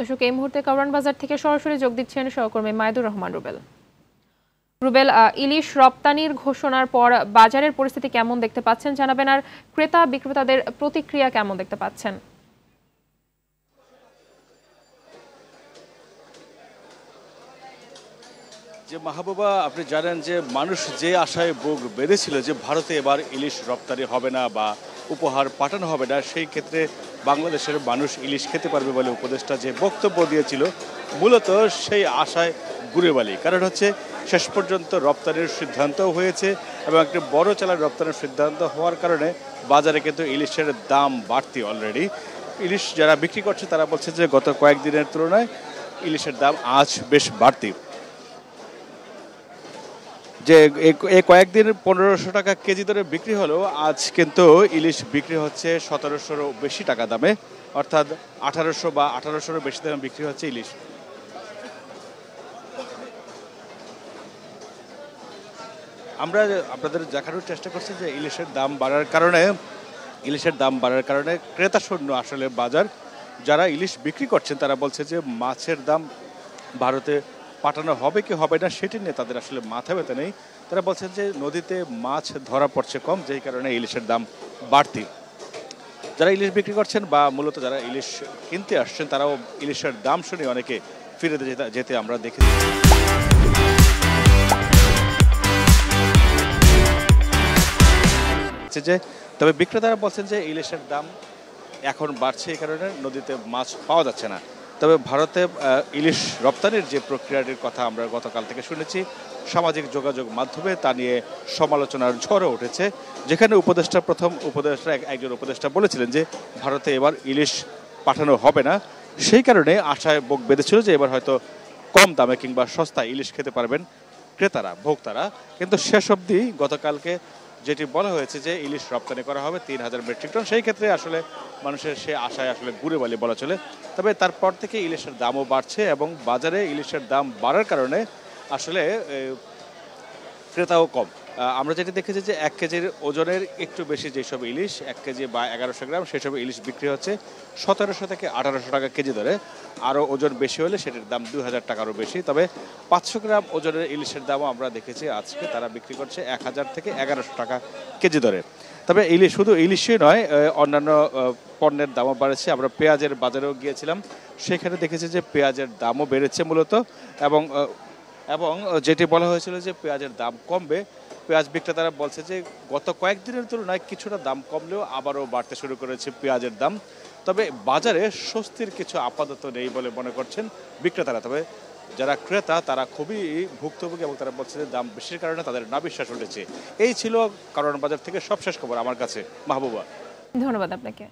দর্শক, এই মুহূর্তে কারওয়ান বাজার থেকে সরাসরি যোগ দিচ্ছেন সহকর্মী মাইদুর রহমান রুবেল। রুবেল, ইলিশ রপ্তানির ঘোষণার পর বাজারের পরিস্থিতি কেমন দেখতে পাচ্ছেন জানাবেন, আর ক্রেতা বিক্রেতাদের প্রতিক্রিয়া কেমন দেখতে পাচ্ছেন? যে মাহবুবা, আপনি জানেন যে মানুষ যে আশায় বুক বেঁধেছিল যে ভারতে এবার ইলিশ রপ্তানি হবে না বা উপহার পাঠানো হবে না, সেই ক্ষেত্রে বাংলাদেশের মানুষ ইলিশ খেতে পারবে বলে উপদেষ্টা যে বক্তব্য দিয়েছিল, মূলত সেই আশায় ঘুরে বালি। কারণ হচ্ছে শেষ পর্যন্ত রপ্তানির সিদ্ধান্তও হয়েছে এবং একটি বড় চালার রপ্তানির সিদ্ধান্ত হওয়ার কারণে বাজারে কিন্তু ইলিশের দাম বাড়তি অলরেডি। ইলিশ যারা বিক্রি করছে তারা বলছে যে গত কয়েকদিনের তুলনায় ইলিশের দাম আজ বেশ বাড়তি। যে এই কয়েকদিন 1500 টাকা কেজি দরে বিক্রি হলেও আজ কিন্তু ইলিশ বিক্রি হচ্ছে 1700-র বেশি টাকা দামে, অর্থাৎ 1800 বা 1800-র বেশি দামে বিক্রি হচ্ছে ইলিশ। আমরা আপনাদের দেখানোর চেষ্টা করছি যে ইলিশের দাম বাড়ার কারণে ক্রেতা শূন্য আসলে বাজার। যারা ইলিশ বিক্রি করছেন তারা বলছে যে মাছের দাম ভারতে পাঠানো হবে কি হবে না সেটি নিয়ে তাদের আসলে মাথা ব্যথা নেই। তারা বলছেন যে নদীতে মাছ ধরা পড়ছে কম, যেই কারণে ইলিশের দাম বাড়তি। যারা ইলিশ বিক্রি করছেন বা মূলত যারা ইলিশ কিনতে আসছেন তারাও ইলিশের দাম শুনে অনেকে ফিরে যেতে আমরা দেখেছি। যে তবে বিক্রেতারা বলছেন যে ইলিশের দাম এখন বাড়ছে, এই কারণে নদীতে মাছ পাওয়া যাচ্ছে না। তবে ভারতে ইলিশ রপ্তানির যে প্রক্রিয়াটির কথা আমরা গতকাল থেকে শুনেছি, সামাজিক যোগাযোগ মাধ্যমে তা নিয়ে সমালোচনার ঝড়ও উঠেছে, যেখানে একজন উপদেষ্টা বলেছিলেন যে ভারতে এবার ইলিশ পাঠানো হবে না। সেই কারণে আশায় বুক বেঁধেছিল যে এবার হয়তো কম দামে কিংবা সস্তায় ইলিশ খেতে পারবেন ক্রেতারা, ভোক্তারা। কিন্তু শেষ অবধি গতকালকে যেটি বলা হয়েছে যে ইলিশ রপ্তানি করা হবে 3000 মেট্রিক টন, সেই ক্ষেত্রে আসলে মানুষের সে আশায় আসলে ঘুরে বালি বলা চলে। তবে তারপর থেকে ইলিশের দামও বাড়ছে এবং বাজারে ইলিশের দাম বাড়ার কারণে আসলে ক্রেতাও কম। আমরা যেটি দেখেছি যে 1 কেজির ওজনের একটু বেশি যেসব ইলিশ, 1 কেজি বা 1100 গ্রাম, সেসব ইলিশ বিক্রি হচ্ছে 1700 থেকে 1800 টাকা কেজি ধরে। আরও ওজন বেশি হলে সেটির দাম 2000 টাকারও বেশি। তবে 500 গ্রাম ওজনের ইলিশের দামও আমরা দেখেছি আজকে তারা বিক্রি করছে 1000 থেকে 1100 টাকা কেজি ধরে। তবে শুধু ইলিশই নয়, অন্যান্য পণ্যের দামও বাড়ছে। আমরা পেঁয়াজের বাজারেও গিয়েছিলাম, সেখানে দেখেছি যে পেঁয়াজের দামও বেড়েছে মূলত, এবং যেটি বলা হয়েছিল যে পেঁয়াজের দাম কমবে, পেঁয়াজ বিক্রেতারা বলছে যে গত কয়েকদিনের তুলনায় কিছুটা দাম কমলেও আবারও বাড়তে শুরু করেছে পেঁয়াজের দাম। তবে বাজারে স্বস্তির কিছু আপাতত নেই বলে মনে করছেন বিক্রেতারা। তবে যারা ক্রেতা তারা খুবই ভুক্তভোগী এবং তারা বলছে যে দাম বেশির কারণে তাদের না বিশ্বাস উঠেছে। এই ছিল কারওয়ান বাজার থেকে সবশেষ খবর আমার কাছে। মাহবুবা, ধন্যবাদ আপনাকে।